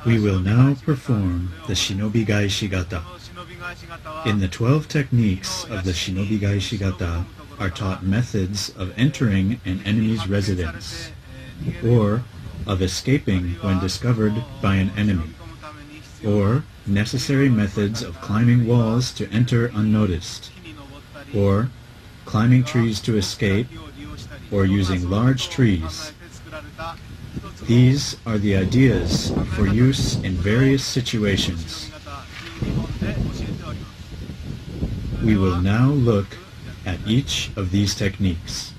We will now perform the shinobi gaishigata. In the 12 techniques of the shinobi gaishigata are taught methods of entering an enemy's residence, or of escaping when discovered by an enemy, or necessary methods of climbing walls to enter unnoticed, or climbing trees to escape, or using large trees. These are the ideas for use in various situations. We will now look at each of these techniques.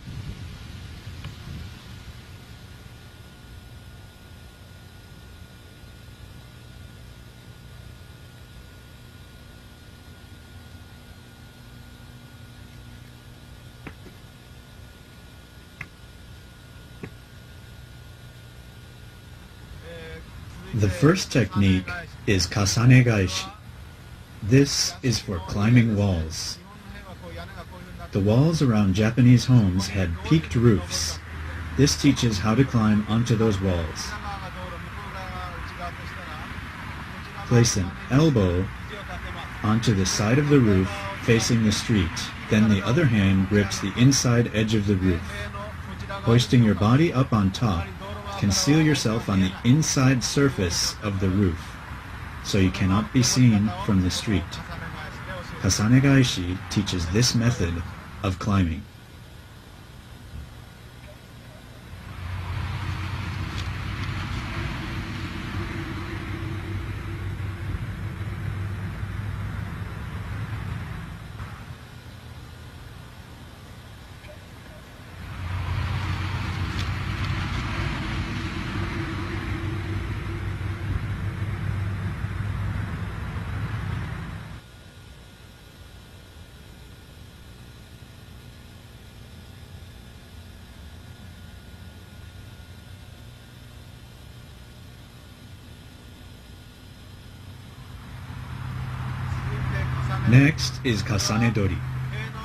The first technique is kasane gaishi. This is for climbing walls. The walls around Japanese homes had peaked roofs. This teaches how to climb onto those walls. Place an elbow onto the side of the roof facing the street. Then the other hand grips the inside edge of the roof. Hoisting your body up on top, conceal yourself on the inside surface of the roof, so you cannot be seen from the street. Kasane gaishi teaches this method of climbing. Next is kasane dori.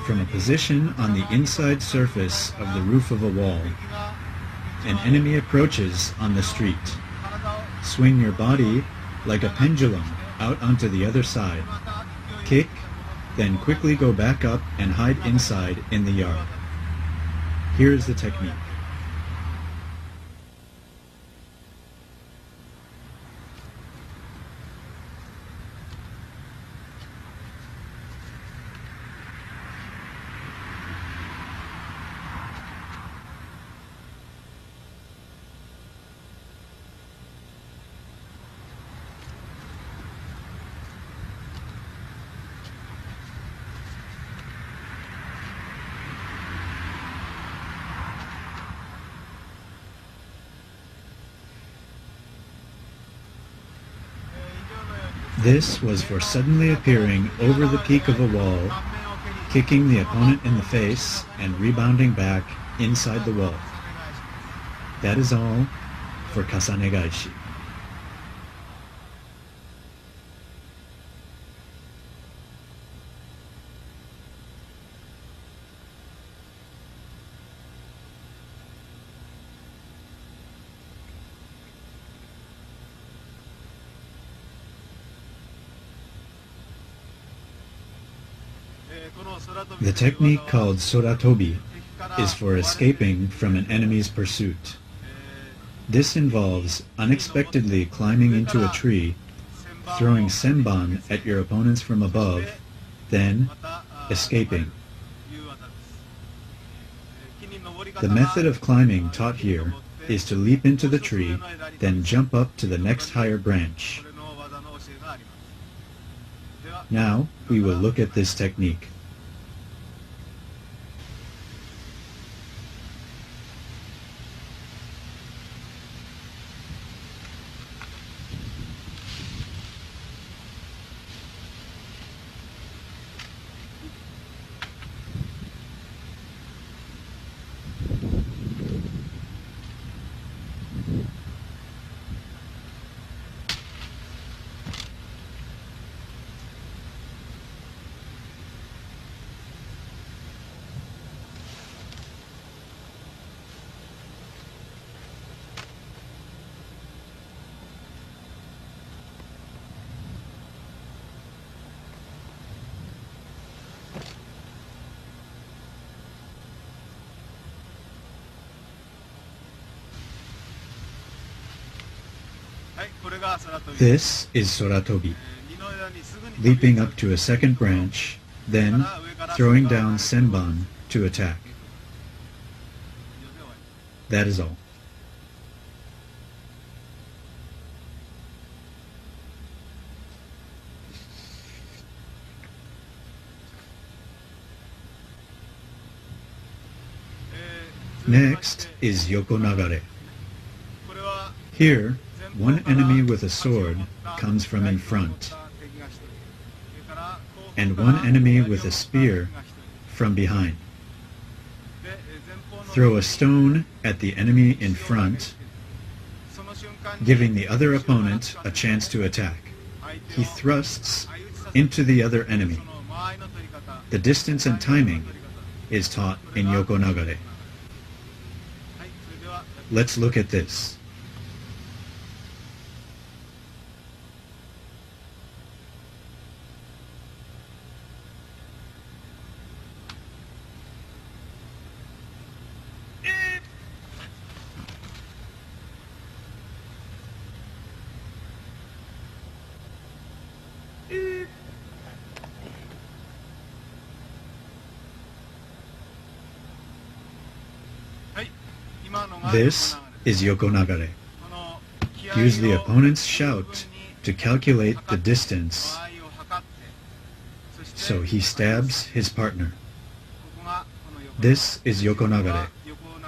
From a position on the inside surface of the roof of a wall, an enemy approaches on the street. Swing your body like a pendulum out onto the other side. Kick, then quickly go back up and hide inside in the yard. Here is the technique. This was for suddenly appearing over the peak of a wall, kicking the opponent in the face, and rebounding back inside the wall. That is all for kasane gaishi. The technique called soratobi is for escaping from an enemy's pursuit. This involves unexpectedly climbing into a tree, throwing senban at your opponents from above, then escaping. The method of climbing taught here is to leap into the tree, then jump up to the next higher branch. Now we will look at this technique. This is soratobi, leaping up to a second branch, then throwing down senban to attack. That is all. Next is yokonagare. Here, one enemy with a sword comes from in front, and one enemy with a spear from behind. Throw a stone at the enemy in front, giving the other opponent a chance to attack. He thrusts into the other enemy. The distance and timing is taught in yokonagare. Let's look at this. This is yokonagare. Use the opponent's shout to calculate the distance, so he stabs his partner. This is yokonagare.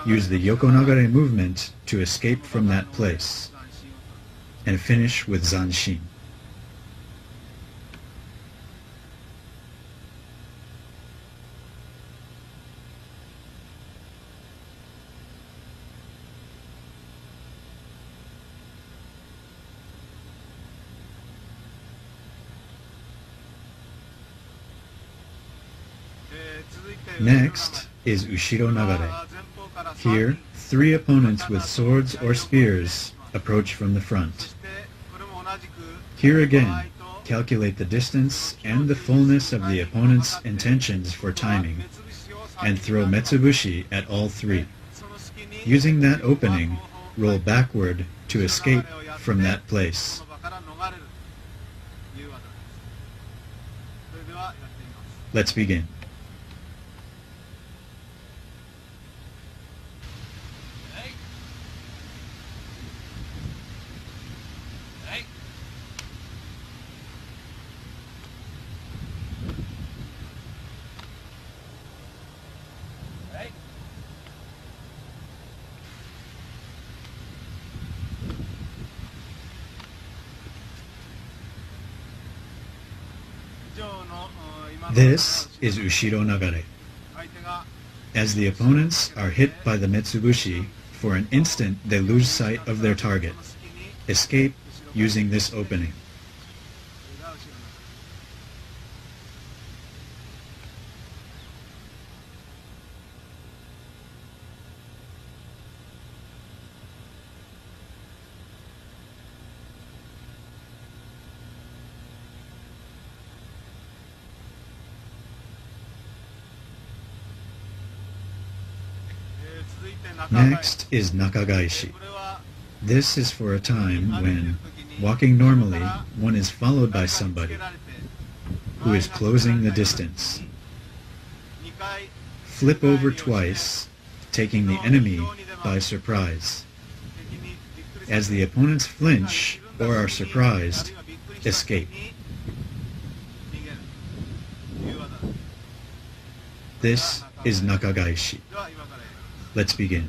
Use the yokonagare movement to escape from that place, and finish with zanshin. Next is ushiro nagare. Here, three opponents with swords or spears approach from the front. Here again, calculate the distance and the fullness of the opponent's intentions for timing, and throw metsubushi at all three. Using that opening, roll backward to escape from that place. Let's begin. This is ushiro nagare. As the opponents are hit by the metsubushi, for an instant they lose sight of their target. Escape using this opening. Next is nakagaishi. This is for a time when, walking normally, one is followed by somebody who is closing the distance. Flip over twice, taking the enemy by surprise. As the opponents flinch or are surprised, escape. This is nakagaishi. Let's begin.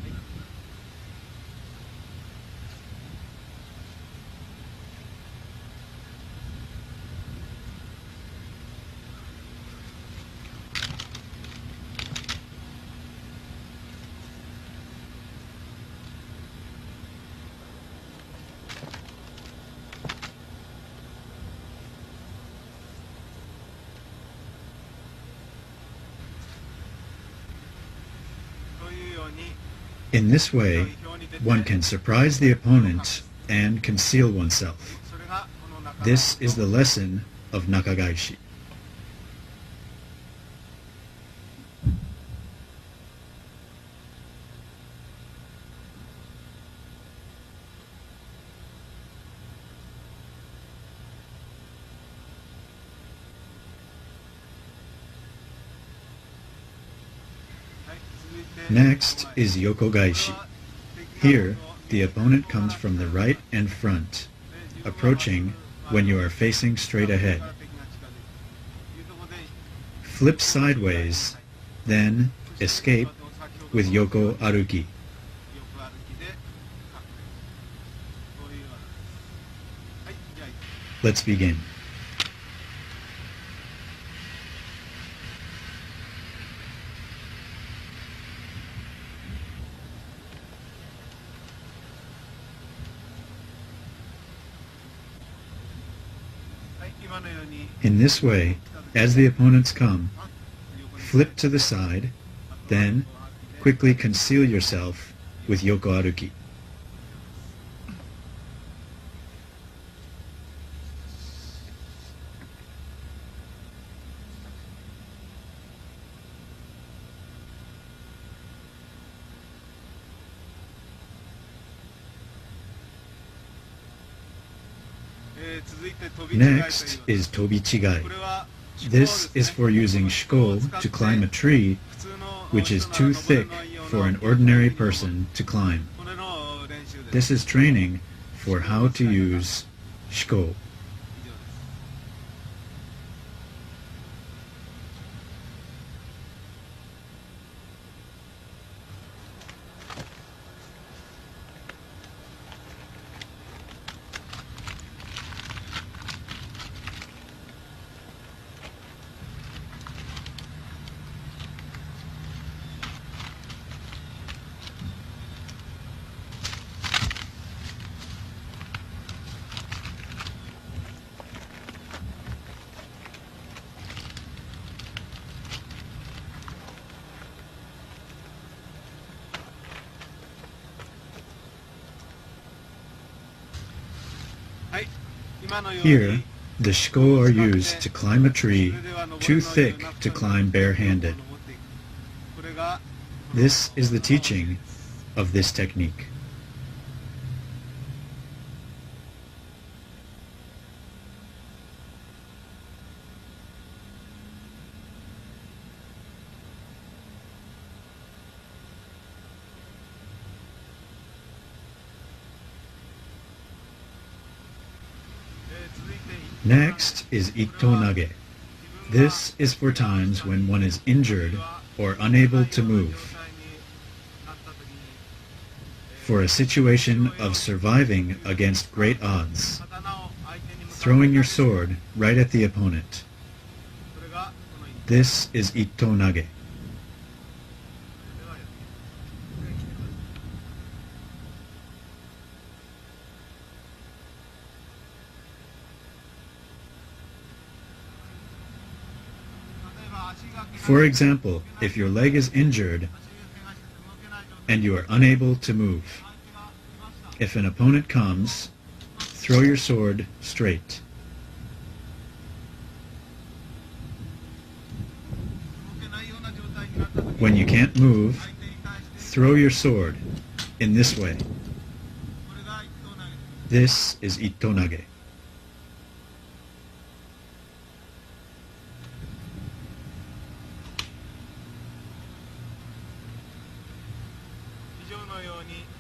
In this way, one can surprise the opponent and conceal oneself. This is the lesson of nakagaishi. Next is yokogaishi. Here, the opponent comes from the right and front, approaching when you are facing straight ahead. Flip sideways, then escape with yoko aruki. Let's begin. In this way, as the opponents come, flip to the side, then quickly conceal yourself with yoko aruki. Next is tobichigai. This is for using shiko to climb a tree which is too thick for an ordinary person to climb. This is training for how to use shiko. Here, the shiko are used to climb a tree too thick to climb barehanded. This is the teaching of this technique. Next is itto-nage. This is for times when one is injured or unable to move. For a situation of surviving against great odds, throwing your sword right at the opponent. This is itto-nage. For example, if your leg is injured and you are unable to move, if an opponent comes, throw your sword straight. When you can't move, throw your sword in this way. This is itto-nage.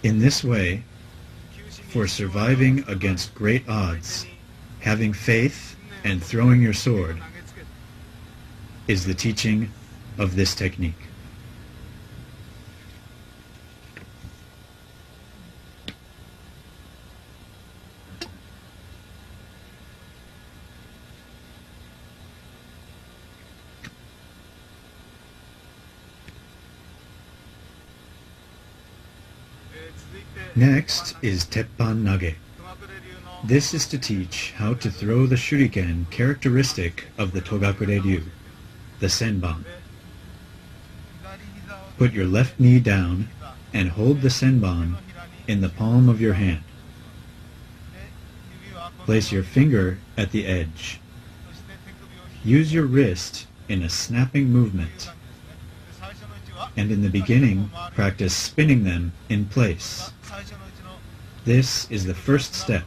In this way, for surviving against great odds, having faith and throwing your sword is the teaching of this technique. Next is teppan nage. This is to teach how to throw the shuriken characteristic of the Togakure-ryū, the senban. Put your left knee down and hold the senban in the palm of your hand. Place your finger at the edge. Use your wrist in a snapping movement. And in the beginning, practice spinning them in place. This is the first step,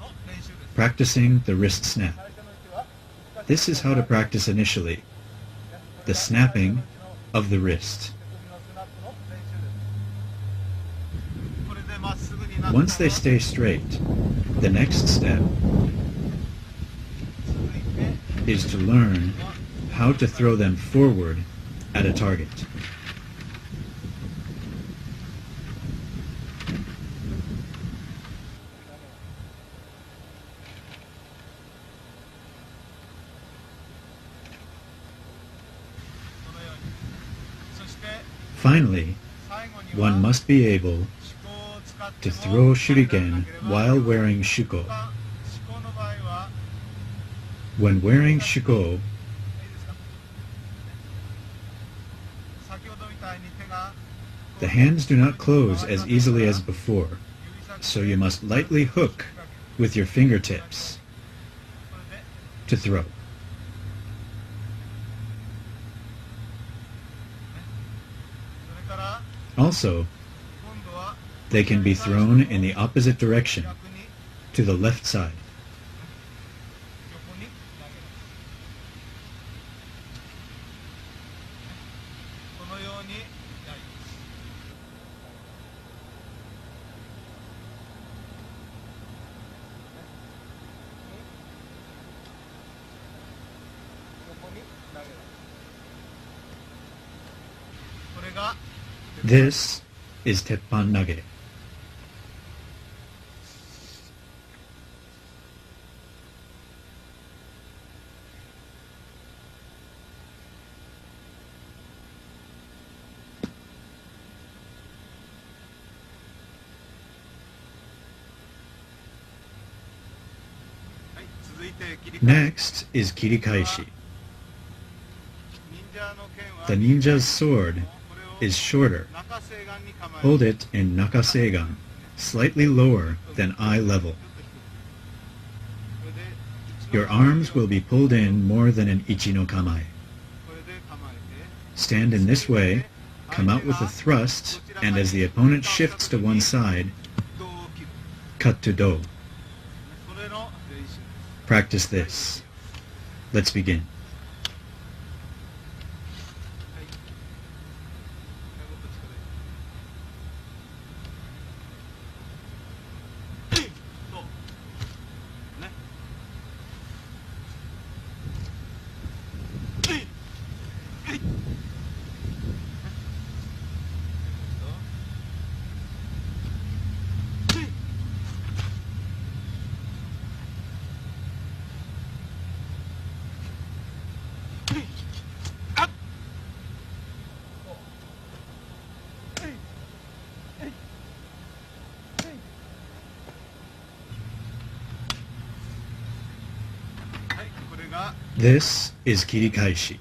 practicing the wrist snap. This is how to practice initially, the snapping of the wrist. Once they stay straight, the next step is to learn how to throw them forward at a target. Finally, one must be able to throw shuriken while wearing shuko. When wearing shuko, the hands do not close as easily as before, so you must lightly hook with your fingertips to throw. Also, they can be thrown in the opposite direction, to the left side. This is teppan nage. Next is kirikaishi. The ninja's sword is shorter. Hold it in nakaseigan, slightly lower than eye level. Your arms will be pulled in more than an ichi no kamae. Stand in this way, come out with a thrust, and as the opponent shifts to one side, cut to do. Practice this. Let's begin. This is kirikaishi.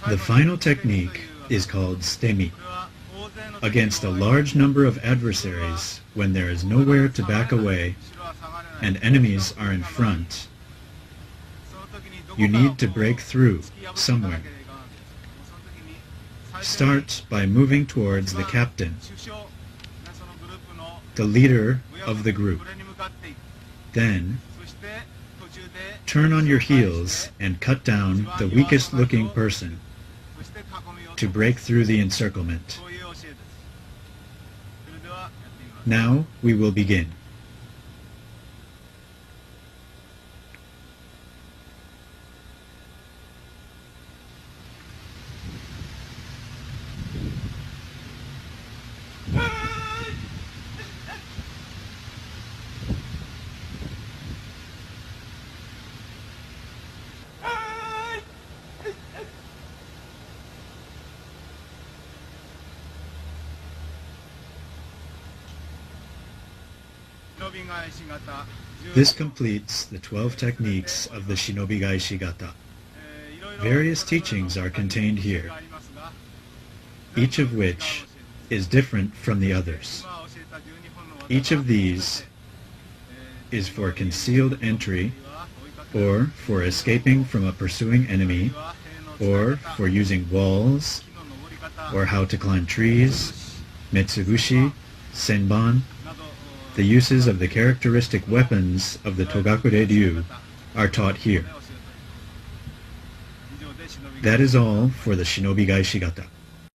The final technique is called stemi. Against a large number of adversaries, when there is nowhere to back away and enemies are in front, you need to break through somewhere. Start by moving towards the captain, the leader of the group. Then, turn on your heels and cut down the weakest looking person to break through the encirclement. Now we will begin. This completes the 12 techniques of the Shinobi Gai Shigata. Various teachings are contained here, each of which is different from the others. Each of these is for concealed entry, or for escaping from a pursuing enemy, or for using walls, or how to climb trees, metsubushi, senban. The uses of the characteristic weapons of the Togakure-ryū are taught here. That is all for the Shinobi Gaishigata.